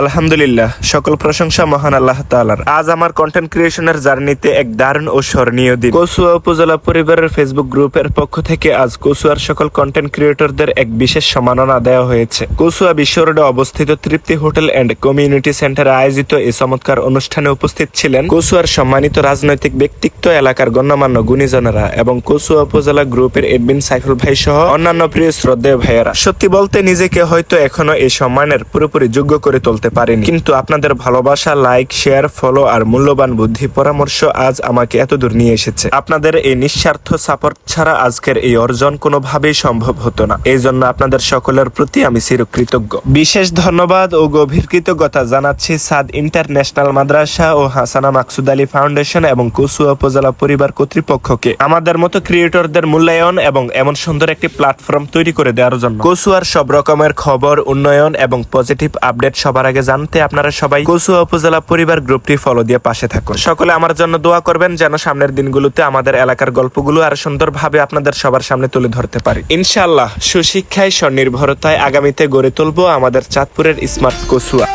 আলহামদুলিল্লাহ, সকল প্রশংসা মহান আল্লাহ তাআলার। আজ আমার কন্টেন্ট ক্রিয়েশনের জার্নিতে এক দারুণ ও স্মরণীয় দিন। কচুয়া উপজেলা পরিবারের ফেসবুক গ্রুপের পক্ষ থেকে আজ কচুয়ার সকল কন্টেন্ট ক্রিয়েটরদের এক বিশেষ সম্মাননা দেওয়া হয়েছে। কচুয়া বিশ্ব রোডে অবস্থিত তৃপ্তি হোটেল এন্ড কমিউনিটি সেন্টারে আয়োজিত এই চমৎকার অনুষ্ঠানে উপস্থিত ছিলেন কচুয়ার সম্মানিত রাজনৈতিক ব্যক্তিত্ব, এলাকার গণ্যমান্য গুণীজনেরা এবং কচুয়া উপজেলা গ্রুপের এডমিন সাইফুল ভাই সহ অন্যান্য প্রিয় শ্রদ্ধেয় ভাইয়েরা। সত্যি বলতে নিজেকে হয়তো এখনো এই সম্মানের পুরোপুরি যোগ্য করে তুলতে পারেনি, কিন্তু আপনাদের ভালোবাসা, লাইক, শেয়ার, ফলো আর মূল্যবান বুদ্ধি পরামর্শ আজ আমাকে এত দূর নিয়ে এসেছে। আপনাদের এই নিঃস্বার্থ সাপোর্ট ছাড়া আজকের এই অর্জন কোনোভাবেই সম্ভব হতো না। এই জন্য আপনাদের সকলের প্রতি আমি চিরকৃতজ্ঞ। বিশেষ ধন্যবাদ ও গভীর কৃতজ্ঞতা জানাচ্ছি সাদ ইন্টারন্যাশনাল মাদ্রাসা ও হাসানা মাকসুদ আলী ফাউন্ডেশন এবং কচুয়া উপজেলা পরিবার কর্তৃপক্ষকে আমাদের মতো ক্রিয়েটরদের মূল্যায়ন এবং এমন সুন্দর একটি প্ল্যাটফর্ম তৈরি করে দেওয়ার জন্য। কচুয়ার সব রকমের খবর, উন্নয়ন এবং পজিটিভ আপডেট সবার আগে জানতে আপনারা সবাই কচুয়া উপজেলা পরিবার গ্রুপটি ফলো দিয়ে পাশে থাকুন। সকলে আমার জন্য দোয়া করবেন যেন সামনের দিনগুলোতে আমাদের এলাকার গল্পগুলো আর সুন্দরভাবে আপনাদের সবার সামনে তুলে ধরতে পারি। ইনশাআল্লাহ সুশিক্ষায়, স্বনির্ভরতায় আগামীতে গড়ে তুলবো আমাদের চাঁদপুরের স্মার্ট কচুয়া।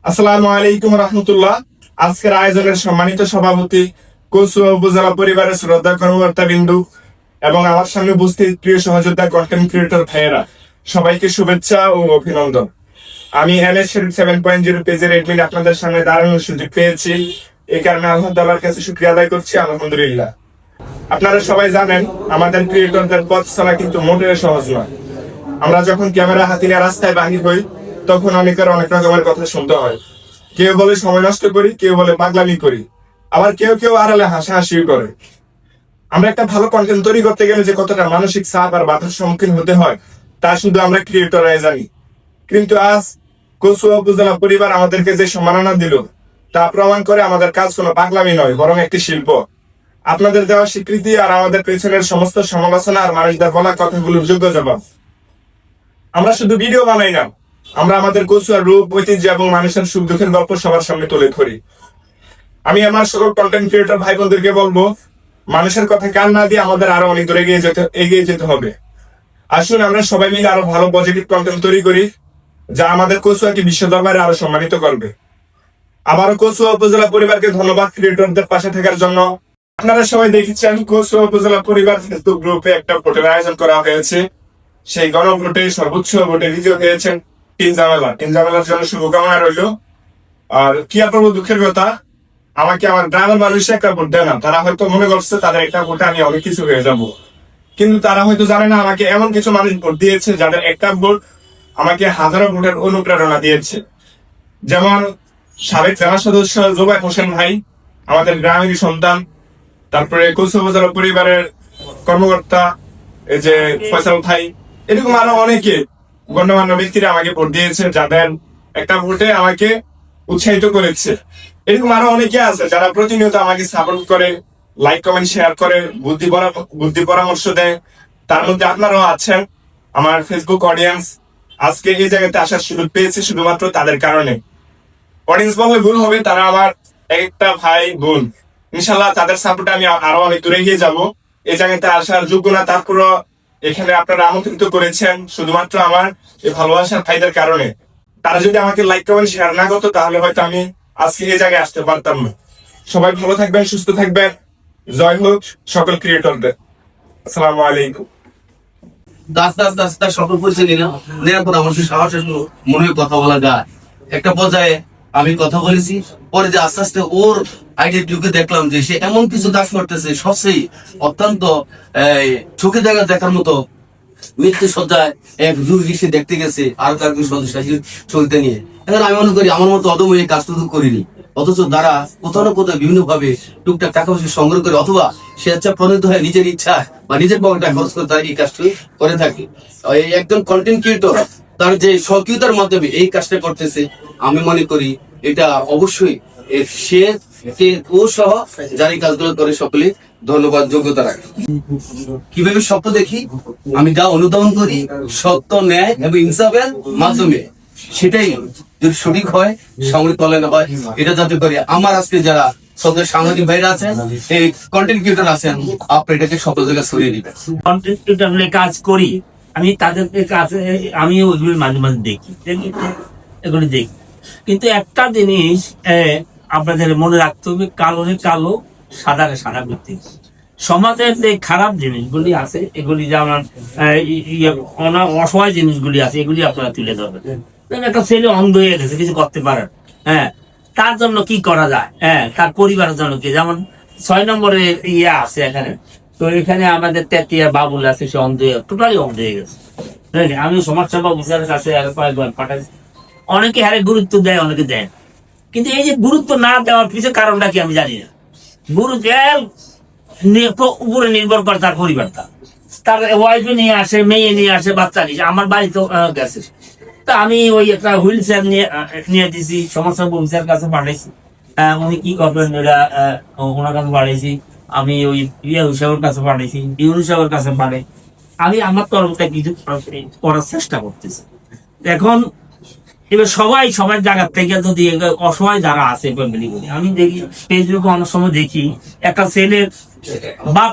আসসালামু আলাইকুম রহমতুল্লাহ। আজকের আয়োজনের সম্মানিত সভাপতি, কচুয়া উপজেলা পরিবারের শ্রদ্ধা কর্মকর্তা বিন্দু এবং আমার সামনে উপস্থিত প্রিয় সহযোদ্ধা কন্টেন্ট ক্রিয়েটর ভাইয়েরা, সবাইকে শুভেচ্ছা ও অভিনন্দন। আমি NS 7.0 পেজের এডমিন আপনাদের সামনে দাঁড়ানোর সুযোগ পেয়েছি, এই কারণে আল্লাহ তাআলার কাছে শুকরিয়া আদায় করছি, আলহামদুলিল্লাহ। আপনারা সবাই জানেন আমাদের ক্রিয়েটরদের পথ চলা কিন্তু মোটেও সহজ নয়। আমরা যখন ক্যামেরা হাতে নিয়ে রাস্তায় বাহির হই তখন অনেকের অনেক রকমের কথা শুনতে হয়। কেউ বলে সময় নষ্ট করি, কেউ বলে পাগলামি করি, আবার কেউ কেউ আড়ালে হাসাহাসি করে। আমরা একটা ভালো কন্টেন্ট তৈরি করতে গেলে যে কতটা মানসিক চাপ আর বাধার সম্মুখীন হতে হয় তা শুধু আমরা ক্রিয়েটররাই জানি। কিন্তু আজ কচুয়া উপজেলা পরিবার আমাদেরকে যে সম্মাননা দিল তা প্রমাণ করে আমাদের কাজ কোনো পাগলামি নয়, বরং একটি শিল্প। আপনাদের দেওয়া স্বীকৃতি আর আমাদের পেছনের সমস্ত সমালোচনা আর মানুষদের বলা কথাগুলোর যোগ্য জবাব। আমরা শুধু ভিডিও বানাই না, আমরা আমাদের কচুয়ার রূপ, ঐতিহ্য এবং মানুষের সুখ দুঃখের গল্প সবার সামনে তুলে ধরি। আমি আমার সকল কন্টেন্ট ক্রিয়েটর ভাই বোনদেরকে বলবো, মানুষের কথা কান না দিয়ে আমাদের আরো অনেক দূর এগিয়ে যেতে হবে। আসুন আমরা সবাই মিলে আরো ভালো পজিটিভ কন্টেন্ট তৈরি করি, যা আমাদের কচুয়াকে বিশ্ব দরবারে আরো সম্মানিত করবে। আবারও কচুয়া উপজেলা পরিবারকে ধন্যবাদ ক্রিয়েটরদের পাশে থাকার জন্য। আপনারা সবাই দেখেছেন কচুয়া উপজেলা পরিবার ফেসবুক গ্রুপে একটা ভোটের আয়োজন করা হয়েছে। সেই গণভোটে সর্বোচ্চ ভোটে বিজয়ী হয়েছেন তিন জামেলার জন্য শুভকামনা রইল। আর কি আপনার দুঃখের কথা, আমাকে আমার গ্রামের মানুষ একটা ভোট দেয় না। তারা হয়তো মনে করছে তাদের একটা ভোটে আমি অনেক কিছু হয়ে যাব, কিন্তু তারা হয়তো জানে না আমাকে এমন কিছু মানুষ ভোট দিয়েছে যাদের একটা ভোট আমাকে হাজারো ভোটের অনুপ্রেরণা দিয়েছে। যেমন সাবেক জেলা সদস্য জুবাইর হোসেন ভাই, আমাদের গ্রামেরই সন্তান। তারপরে কচুয়া উপজেলা পরিবারের কর্মকর্তা এই যে ফয়সাল ভাই, এরকম আরো অনেকে গণ্যমান্য ব্যক্তিরা আমাকে ভোট দিয়েছে, যাদের একটা ভোটে আমাকে উৎসাহিত করেছে। এরকম আরো অনেকে আছে যারা প্রতিনিয়ত আমাকে সাপোর্ট করে, লাইক, কমেন্ট, শেয়ার করে, বুদ্ধি পরামর্শ দেয়। তার মধ্যে আপনারাও আছেন, আমার ফেসবুক অডিয়েন্স। আজকে এই জায়গাতে আসার সুযোগ পেয়েছে শুধুমাত্র তাদের কারণে। অডিয়েন্স বললে ভুল হবে, তারা আমার একটা ভাই বোন। ইনশাল্লাহ তাদের সাপোর্টে আমি আরো অনেক দূরে গিয়ে যাবো। এই জায়গাতে আসার যোগ্য না, তারপরও এখানে আপনারা আমন্ত্রিত করেছেন শুধুমাত্র আমার এই ভালোবাসার ভাইদের কারণে। তারা যদি আমাকে লাইক, কমেন্ট, শেয়ার না করতো তাহলে হয়তো আমি আজকে এই জায়গায় আসতে পারতাম না। সবাই ভালো থাকবেন, সুস্থ থাকবেন। জয় হোক সকল ক্রিয়েটরদের। আসসালামু আলাইকুম। সকল পরিচয় নিলাম, নেওয়ার পর আমার সাহস আসলো, মনে হয় কথা বলা যায়। একটা পর্যায়ে আমি কথা বলেছি, পরে যে আস্তে আস্তে ওর আইডিয়াটিকে দেখলাম যে সে এমন কিছু কাজ করতেছে সবচেয়ে অত্যন্ত চোখে দেখার মতো। মৃত্যু সজ্জায় এক রোগী সে দেখতে গেছে আর তার ছবিতে নিয়ে। এখন আমি মনে করি আমার মতো অদম এই কাজটুকু করিনি, অথচ দ্বারা কোথাও না কোথাও বিভিন্ন ভাবে টুকটাক টাকা পয়সা সংগ্রহ করে অথবা স্বেচ্ছা প্রণীত হয়ে নিজের ইচ্ছা বা নিজের পকেটে খরচ করে তারা এই কাজটি করে থাকে। একজন কন্টেন্ট ক্রিয়েটর তার যে সক্রিয়তার মাধ্যমে এই কাজটা করতেছে, আমি মনে করি এটা অবশ্যই সে ও সহ যারা এই কাজগুলো করে সকলে ধন্যবাদ যোগ্যতা রাখে। কিভাবে স্বপ্ন দেখি, আমি যা অনুধাবন করি সত্য, ন্যায় এবং ইনসাফের মাধ্যমে, সেটাই যদি সঠিক হয় সামরিক তলায়ন হয়, এটা যাতে করে আমার আজকে যারা সদের সাংবাদিক ভাইরা আছেন, এই কন্টেন্ট ক্রিয়েটর আছেন, আপনি এটাকে সকল জায়গায় ছড়িয়ে দিবেন। কন্টেন্ট ক্রিয়েটর কাজ করি আমি, তাদেরকে কাছে আমি ওইগুলি মাঝে মাঝে দেখি, এগুলি দেখি। কিন্তু একটা জিনিস আপনাদের মনে রাখতে হবে, কালোরে কালো সাদারে সাদা করতে। সমাজের যে খারাপ জিনিসগুলি আছে এগুলি, যেমন অসহায় জিনিসগুলি আছে, এগুলি আপনারা তুলে ধরবেন। একটা ছেলে অন্ধ হয়ে গেছে, কিছু করতে পারেন, হ্যাঁ, তার জন্য কি করা যায়, হ্যাঁ, তার পরিবারের জন্য কি, যেমন 6 নম্বরে ইয়ে আছে এখানে। তো এখানে আমাদের তেতিয়া বাবুল আছে, সে অন্ধ হয়ে টোটালি অন্ধ হয়ে গেছে। আমি সমাজসেবা অফিসারের কাছে পাঠাইছি, অনেকে হারে গুরুত্ব দেয়, অনেকে দেয়। কিন্তু এই যে গুরুত্ব না দেওয়ার কিছু কারণটা কি আমি জানি না। গুরুত্ব উপরে নির্ভর করে তার পরিবারটা, তার ওয়াইফে নিয়ে আসে, মেয়ে নিয়ে আসে, বাচ্চা নিয়ে আসে। আমার বাড়ি তো গেছে, তা আমি ওই একটা হুইল চেয়ার নিয়ে দিছি, সমস্যা অফিসার কাছে পাঠাইছি। উনি কি করবেন ওরা, ওনার কাছে পাঠাইছি। আমি ওই সাহেবের কাছে পাঠাইছি, ইউনু সাহেবের কাছে পাঠাই। আমি আমার তরফটা কিছু করার চেষ্টা করতেছি। এখন এবার সবাই সবার জায়গার থেকে যদি অসহায় যারা আছে ফ্যামিলিগুলি, আমি দেখি ফেসবুকে অনেক সময় দেখি একটা ছেলের বাপ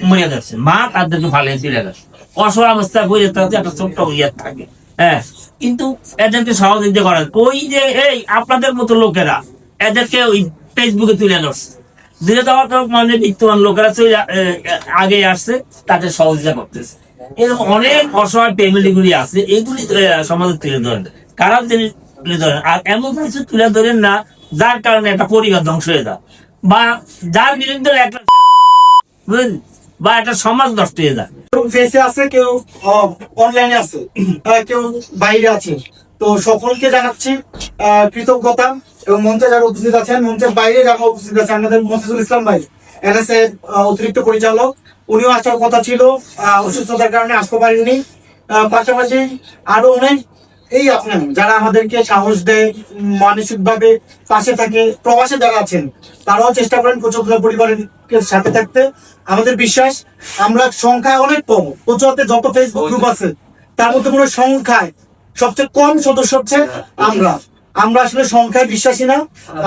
মরে যাচ্ছে, মা তাদেরকে ভালো ফিরে যাচ্ছে, অসহায় অবস্থায় বই যেতে একটা ছোট্ট ইয়ে থাকে, হ্যাঁ। কিন্তু এদেরকে সহযোগিতা করার ওই যে এই আপনাদের মতো লোকেরা এদেরকে ওই ফেসবুকে তুলে ধরছে, দিলে দেওয়ার মানে বিত্তবান লোকেরা আগে আসছে, তাদের সহযোগিতা করতেছে। এরকম অনেক অসহায় ফ্যামিলি গুলি আছে, এইগুলি সমাজে তুলে ধরেন, খারাপ জিনিস তুলে ধরেন। আর এমন কিছু তুলে ধরেন না যার কারণে একটা পরিবার ধ্বংস হয়ে যায়, বা যার বিরুদ্ধে একটা বুঝলেন, বা একটা সমাজ নষ্ট হয়ে যায়। কেউ ফেসে আছে, কেউ অনলাইনে আছে, কেউ বাইরে আছে। তো সকলকে জানাচ্ছি কৃতজ্ঞতা। এবং মঞ্চে যারা উপস্থিত আছেন, মঞ্চের বাইরে যারা উপস্থিত আছেন, আমাদের মফিজুল ইসলাম ভাই এনএসএ অতিরিক্ত পরিচালক, উনিও আসার কথা ছিল, অসুস্থতার কারণে আসতে পারেননি। পাশাপাশি আরো অনেক এই আপনার যারা আমাদেরকে সাহস দেয়, মানসিক ভাবে পাশে থাকে, প্রবাসে যারা আছেন, তারাও চেষ্টা করেন কচুয়া পরিবারের সাথে থাকতে। আমাদের বিশ্বাস আমরা সংখ্যায় অনেক কম, কচুয়াতে যত ফেসবুক গ্রুপ আছে তার মধ্যে কোনো সংখ্যায় সবচেয়ে কম সদস্য হচ্ছে আমরা। আমরা আসলে সংখ্যায় বিশ্বাসী না,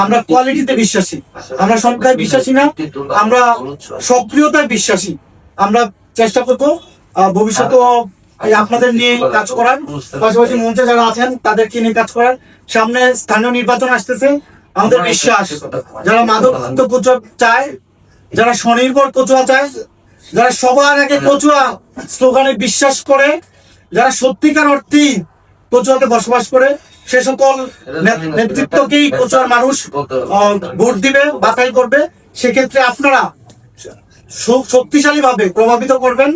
আমরা কোয়ালিটিতে বিশ্বাসী। আমরা সংখ্যায় বিশ্বাসী না, আমরা সক্রিয়তায় বিশ্বাসী। আমরা চেষ্টা করবো ভবিষ্যতে আপনাদের নিয়ে কাজ করার, পাশাপাশি মঞ্চে যারা আছেন তাদেরকে নিয়ে কাজ করার। সামনে স্থানীয় নির্বাচন আসতেছে, আমাদের বিশ্বাস যারা মাদক কচুয়া চায়, যারা স্বনির্ভর কচুয়া চায়, যারা সবার আগে কচুয়া স্লোগানে বিশ্বাস করে, যারা সত্যিকার অর্থে কচুয়াতে বসবাস করে, সে সকল নেতৃত্বকেই কচুয়ার মানুষ ভোট দিবে, বাছাই করবে। সেক্ষেত্রে আপনারা শক্তিশালী ভাবে প্রভাবিত করবেন।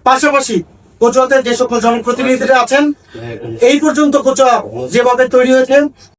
পাশাপাশি কচুয়াতে যে সকল জনপ্রতিনিধিরা আছেন, এই পর্যন্ত কচুয়া যেভাবে তৈরি হয়েছে